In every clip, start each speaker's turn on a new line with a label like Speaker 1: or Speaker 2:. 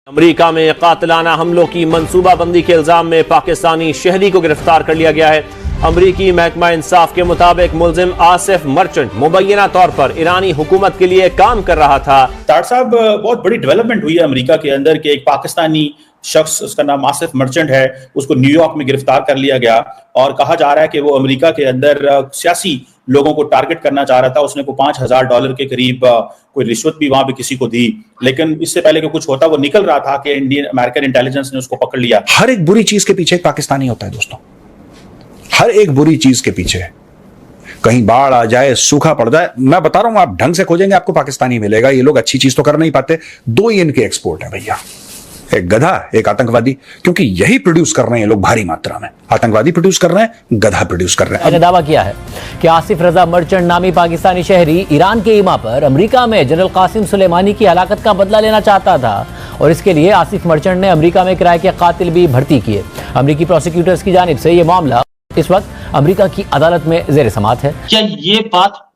Speaker 1: America में कातिलाना हमलों की मंसूबाबंदी के इल्जाम में पाकिस्तानी शहरी को गिरफ्तार कर लिया गया है। अमरीकी महकमा इंसाफ के मुताबिक मुलजिम आसिफ मर्चेंट मुबैना तौर पर ईरानी हुकूमत के लिए काम कर रहा था।
Speaker 2: तार साहब, बहुत बड़ी डेवलपमेंट हुई है अमेरिका के अंदर कि एक पाकिस्तानी शख्स, उसका नाम आसिफ मर्चेंट है, उसको न्यूयॉर्क में गिरफ्तार कर लिया गया और कहा जा रहा है कि वो अमेरिका के अंदर सियासी लोगों को टारगेट करना चाह रहा था। उसने को $5,000 के करीब कोई रिश्वत भी वहां पे किसी को दी, लेकिन इससे पहले कि कुछ होता वो निकल रहा था कि इंडियन अमेरिकन इंटेलिजेंस ने उसको पकड़ लिया।
Speaker 3: हर एक बुरी चीज के पीछे एक पाकिस्तानी होता है दोस्तों, हर एक बुरी चीज के पीछे। कहीं बाढ़ आ जाए, सूखा पड़ जाए, मैं बता रहा हूं, आप ढंग से खोजेंगे आपको पाकिस्तानी मिलेगा। ये लोग अच्छी चीज तो कर नहीं पाते। दो ही इनके एक्सपोर्ट है भैया, एक गधा, एक आतंकवादी, क्योंकि यही प्रोड्यूस कर रहे हैं लोग भारी मात्रा में। आतंकवादी प्रोड्यूस कर रहे हैं, गधा प्रोड्यूस कर रहे हैं।
Speaker 4: ने दावा किया है कि आसिफ रजा मर्चेंट नामी पाकिस्तानी शहरी ईरान के ईमा पर अमेरिका में जनरल कासिम सुलेमानी की हलाकत का बदला लेना चाहता था और इसके लिए आसिफ मर्चेंट ने अमेरिका में किराए के कातिल भी भर्ती किए। अमेरिकी प्रोसिक्यूटर्स की जानिब से यह मामला इस वक्त अमेरिका की अदालत में जेर समाअत है।
Speaker 5: क्या ये बात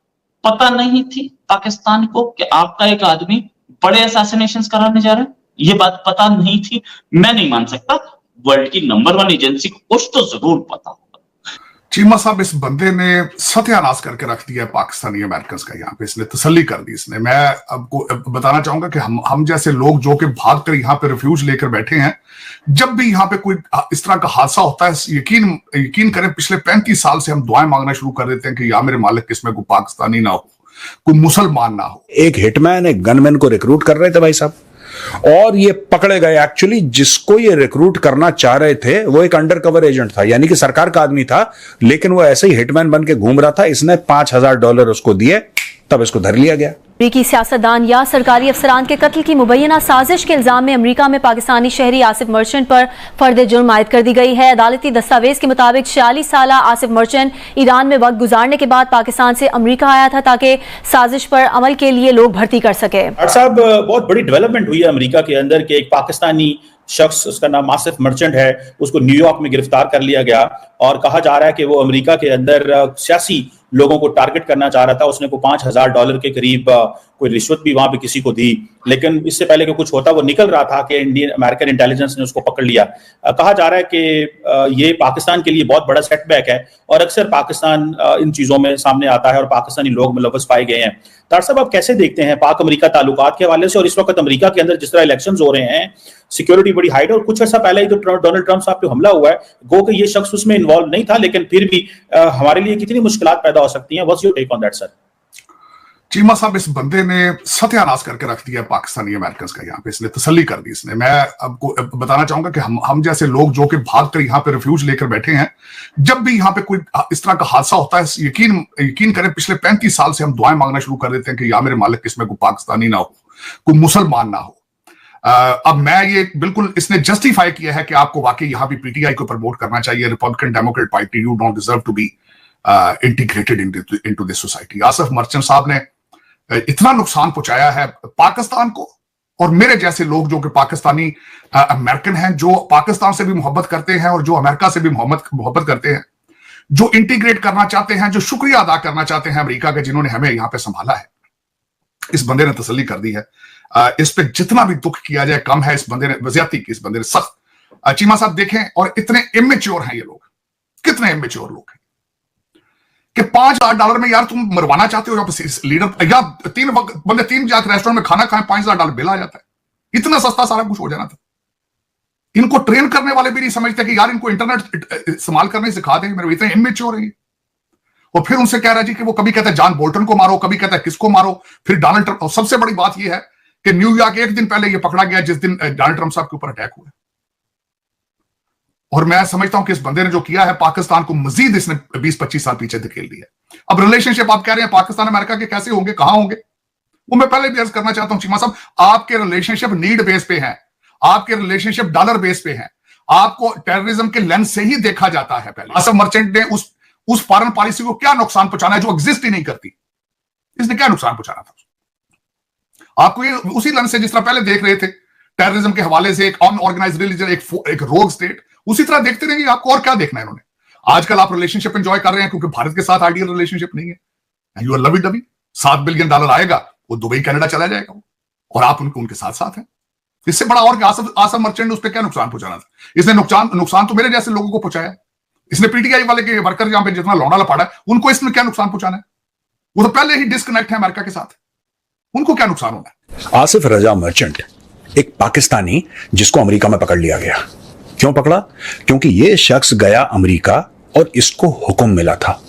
Speaker 5: पता नहीं थी पाकिस्तान को कि आपका एक आदमी बड़े असैसिनेशंस कराने जा रहा है? ये बात पता नहीं थी? मैं नहीं मान सकता। वर्ल्ड की नंबर 1 एजेंसी को कुछ तो जरूर पता होगा।
Speaker 6: चीमा साहब, इस बंदे ने सत्यानाश करके रख दिया पाकिस्तानी अमेरिकन का। यहाँ पे इसने तसल्ली कर दी। इसने, मैं आपको बताना चाहूंगा कि हम जैसे लोग जो कि भाग कर यहाँ पे रिफ्यूज लेकर बैठे हैं, जब भी यहाँ पे कोई इस तरह का हादसा होता है, यकीन करें, पिछले 35 साल से हम दुआएं मांगना शुरू कर देते हैं कि या मेरे मालिक किसमें कोई पाकिस्तानी ना हो, कोई मुसलमान ना हो।
Speaker 3: एक हिटमैन एक गनमैन को रिक्रूट कर रहे थे भाई साहब, और ये पकड़े गए। एक्चुअली जिसको ये रिक्रूट करना चाह रहे थे वो एक अंडरकवर एजेंट था, यानी कि सरकार का आदमी था, लेकिन वो ऐसे ही हिटमैन बन के घूम रहा था। इसने $5,000 उसको दिए, तब इसको धर लिया गया।
Speaker 7: अमरीकी सियासतदान या सरकारी अफसरान के कत्ल की मुबैना साजिश के इल्जाम में अमरीका में पाकिस्तानी शहरी आसिफ मर्चेंट पर फर्द जुर्म आयद कर दी गई है। अदालती दस्तावेज के मुताबिक 46 साल आसिफ मर्चेंट ईरान में वक्त गुजारने के बाद पाकिस्तान से अमरीका आया था ताकि साजिश पर अमल के लिए लोग भर्ती कर सके।
Speaker 2: साहब, बहुत बड़ी डेवलपमेंट हुई है अमेरिका के अंदर कि एक पाकिस्तानी शख्स, उसका नाम आसिफ मर्चेंट है, उसको न्यूयॉर्क में गिरफ्तार कर लिया गया और कहा जा रहा है कि वो अमेरिका के अंदर सियासी लोगों को टारगेट करना चाह रहा था। उसने को $5,000 के करीब कोई रिश्वत भी वहां पे किसी को दी, लेकिन इससे पहले कि कुछ होता वो निकल रहा था कि इंडियन अमेरिकन इंटेलिजेंस ने उसको पकड़ लिया। कहा जा रहा है कि ये पाकिस्तान के लिए बहुत बड़ा सेटबैक है और अक्सर पाकिस्तान इन चीजों में सामने आता है और पाकिस्तानी लोग मुलव्वस पाए गए हैं। तार साहब, आप कैसे देखते हैं पाक अमेरिका ताल्लुकात के हवाले से, और इस वक्त अमेरिका के अंदर जिस तरह इलेक्शंस हो रहे हैं, सिक्योरिटी बड़ी हाइट है, और कुछ अर्सा पहले ही तो डोनाल्ड ट्रंप साहब पे हमला हुआ है, गो कि ये शख्स उसमें इन्वॉल्व नहीं था, लेकिन फिर भी हमारे लिए कितनी मुश्किलात पैदा हो सकती हैं। What's your take on that sir?
Speaker 6: Cheema साहब, इस बंदे ने सत्यानाश करके रख दिया पाकिस्तानी अमेरिकन का। यहाँ पे इसने तसल्ली कर दी। इसने, मैं आपको बताना चाहूंगा कि हम जैसे लोग जो कि भाग कर यहाँ पे रिफ्यूज लेकर बैठे हैं, जब भी यहाँ पे कोई इस तरह का हादसा होता है, यकीन करें, पिछले 35 साल से हम दुआएं मांगना शुरू कर देते हैं कि या मेरे मालिक किसमें कोई पाकिस्तानी ना हो, कोई मुसलमान ना हो। अब मैं ये बिल्कुल, इसने जस्टिफाई किया है कि आपको वाकई यहाँ भी पीटीआई को प्रमोट करना चाहिए, republican democrat party, you don't deserve to be integrated into this society. Asif Merchant साहब ने इतना नुकसान पहुंचाया है पाकिस्तान को, और मेरे जैसे लोग जो कि पाकिस्तानी अमेरिकन हैं, जो पाकिस्तान से भी मोहब्बत करते हैं और जो अमेरिका से भी मोहब्बत करते हैं, जो इंटीग्रेट करना चाहते हैं, जो शुक्रिया अदा करना चाहते हैं अमेरिका के, जिन्होंने हमें यहां पे संभाला है। इस बंदे ने तसल्ली कर दी है। इस पे जितना भी दुख किया जाए कम है। इस बंदे ने वज़ियती की, इस बंदे ने सख्त। चीमा साहब देखें, और इतने इमेच्योर हैं ये लोग, कितने इमेच्योर लोग हैं कि $5,000 में यार तुम मरवाना चाहते हो लीडर, या 3 बंदे 3 जाकर रेस्टोरेंट में खाना खाएं, $5,000 बिल आ जाता है। इतना सस्ता सारा कुछ हो जाना था। इनको ट्रेन करने वाले भी नहीं समझते कि यार इनको इंटरनेट इस्तेमाल करने सिखा दें। मेरे इतने इमेच्योर है। और फिर उनसे कह रहा जी कि वो कभी कहता है जॉन बोल्टन को मारो, कभी कहता है किसको मारो, फिर डोनाल्ड ट्रंप। और सबसे बड़ी बात यह है कि न्यूयॉर्क एक दिन पहले यह पकड़ा गया जिस दिन डोनाल्ड ट्रंप साहब के ऊपर अटैक हुआ। और मैं समझता हूं कि इस बंदे ने जो किया है, पाकिस्तान को मजीद इसने 20-25 साल पीछे धकेल दिया। अब रिलेशनशिप आप कह रहे हैं पाकिस्तान अमेरिका के कैसे होंगे, कहां होंगे, वो मैं पहले भी अर्ज करना चाहता हूं चीमा साहब, आपके रिलेशनशिप नीड बेस पे है, आपके रिलेशनशिप डॉलर बेस पे है, आपको टेररिज्म के लेंस से ही देखा जाता है। पहले आसिफ मर्चेंट ने उस फॉरेन पॉलिसी को क्या नुकसान पहुंचाना है जो एग्जिस्ट ही नहीं करती, इसने क्या नुकसान पहुंचाना था आपको? ये उसी लेंस से जिस तरह पहले देख रहे थे टेररिज्म के हवाले से, एक अनऑर्गेनाइज्ड रिलीजन, एक रोग स्टेट, उसी तरह देखते रहेंगे। आपको और क्या देखना है इन्होंने? आजकल आप रिलेशनशिप एंजॉय कर रहे हैं क्योंकि भारत के साथ आइडियल रिलेशनशिप नहीं है। You are lovey dovey, $7 billion आएगा, वो दुबई कनाडा चला जाएगा, और आप उनके साथ साथ हैं। इससे बड़ा और आसिफ मर्चेंट ने उस पर क्या नुकसान पहुंचाना था? इसने नुकसान तो मेरे जैसे लोगों को पहुंचाया। इसने पीटीआई वाले के वर्कर जहां पे जितना लौड़ा लपाड़ा है, उनको इसमें क्या नुकसान पहुंचाना है? वो तो पहले ही डिस्कनेक्ट है अमेरिका के साथ, उनको क्या नुकसान होना है?
Speaker 3: आसिफ रजा मर्चेंट एक पाकिस्तानी जिसको अमेरिका में पकड़ लिया गया। क्यों पकड़ा? क्योंकि यह शख्स गया अमेरिका और इसको हुक्म मिला था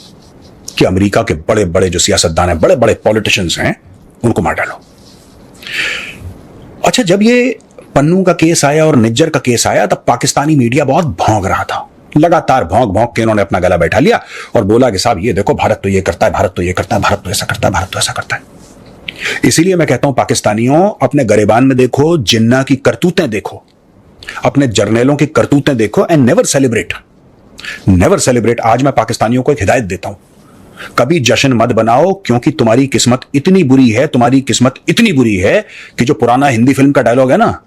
Speaker 3: कि अमेरिका के बड़े बड़े जो सियासतदान हैं, बड़े बड़े पॉलिटिशियंस हैं, उनको मार डालो। अच्छा, जब ये पन्नू का केस आया और निज्जर का केस आया तब पाकिस्तानी मीडिया बहुत भौंक रहा था। लगातार भौंक के इन्होंने अपना गला बैठा लिया और बोला कि साहब ये देखो, भारत तो ये करता है, भारत तो ये करता है, भारत तो ऐसा करता है, भारत तो ऐसा करता है। इसीलिए मैं कहता हूं पाकिस्तानियों, अपने गरेबान में देखो, जिन्ना की करतूतें देखो, अपने जर्नेलों की करतूतें देखो and never celebrate, never celebrate. आज मैं पाकिस्तानियों को एक हिदायत देता हूं, कभी जश्न मत बनाओ, क्योंकि तुम्हारी किस्मत इतनी बुरी है, तुम्हारी किस्मत इतनी बुरी है कि जो पुराना हिंदी फिल्म का डायलॉग है ना,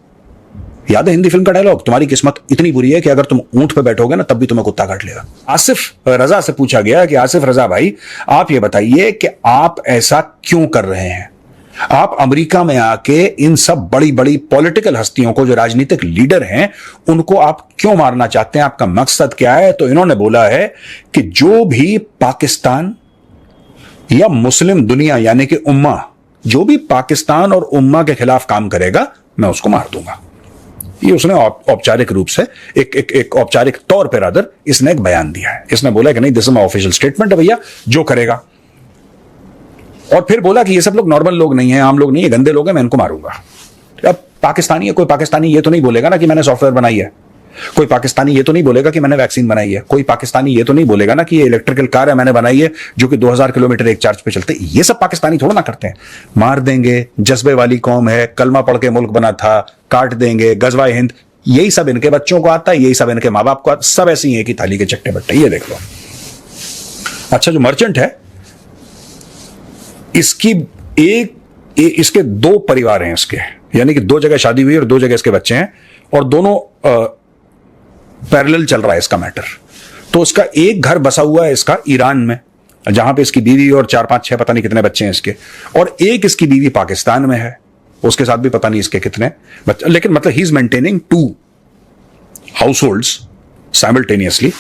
Speaker 3: याद है हिंदी फिल्म का डायलॉग, तुम्हारी किस्मत इतनी बुरी है कि अगर तुम ऊंट पे बैठोगे ना तब भी तुम्हें कुत्ता काट लेगा। आसिफ रजा से पूछा गया कि आसिफ रजा भाई, आप ये बताइए कि आप ऐसा क्यों कर रहे हैं? आप अमेरिका में आके इन सब बड़ी बड़ी पॉलिटिकल हस्तियों को, जो राजनीतिक लीडर हैं, उनको आप क्यों मारना चाहते हैं? आपका मकसद क्या है? तो इन्होंने बोला है कि जो भी पाकिस्तान या मुस्लिम दुनिया यानी कि उम्मा, जो भी पाकिस्तान और उम्मा के खिलाफ काम करेगा मैं उसको मार दूंगा। ये उसने औपचारिक रूप से एक औपचारिक तौर पर रादर इसने एक बयान दिया है। इसने बोला कि नहीं, this is my official statement है भैया, जो करेगा। और फिर बोला कि ये सब लोग नॉर्मल लोग नहीं है, आम लोग नहीं है, गंदे लोग हैं, मैं इनको मारूंगा। अब पाकिस्तानी है, कोई पाकिस्तानी ये तो नहीं बोलेगा ना कि मैंने सॉफ्टवेयर बनाई है, कोई पाकिस्तानी ये तो नहीं बोलेगा कि मैंने वैक्सीन बनाई है, कोई पाकिस्तानी ये तो नहीं बोलेगा ना कि ये इलेक्ट्रिकल कार है मैंने बनाई है जो कि 2000 किलोमीटर एक चार्ज पे चलते। ये सब पाकिस्तानी थोड़ा ना करते हैं। मार देंगे, जज्बे वाली कौम है, कलमा पढ़ के मुल्क बना था, काट देंगे, गजवा हिंद, यही सब इनके बच्चों को आता है, यही सब इनके माँ बाप को आता, सब ऐसे ही है कि थाली के चट्टे बट्टे। ये देख लो। अच्छा, जो मर्चेंट है इसकी इसके दो परिवार हैं इसके, यानी कि 2 जगह शादी हुई और 2 जगह इसके बच्चे हैं, और दोनों पैरेलल चल रहा है इसका मैटर। तो इसका एक घर बसा हुआ है इसका ईरान में, जहां पे इसकी बीवी और 4, 5, 6 पता नहीं कितने बच्चे हैं इसके, और एक इसकी बीवी पाकिस्तान में है, उसके साथ भी पता नहीं इसके कितने बच्चे, लेकिन मतलब he is maintaining 2 house holds simultaneously.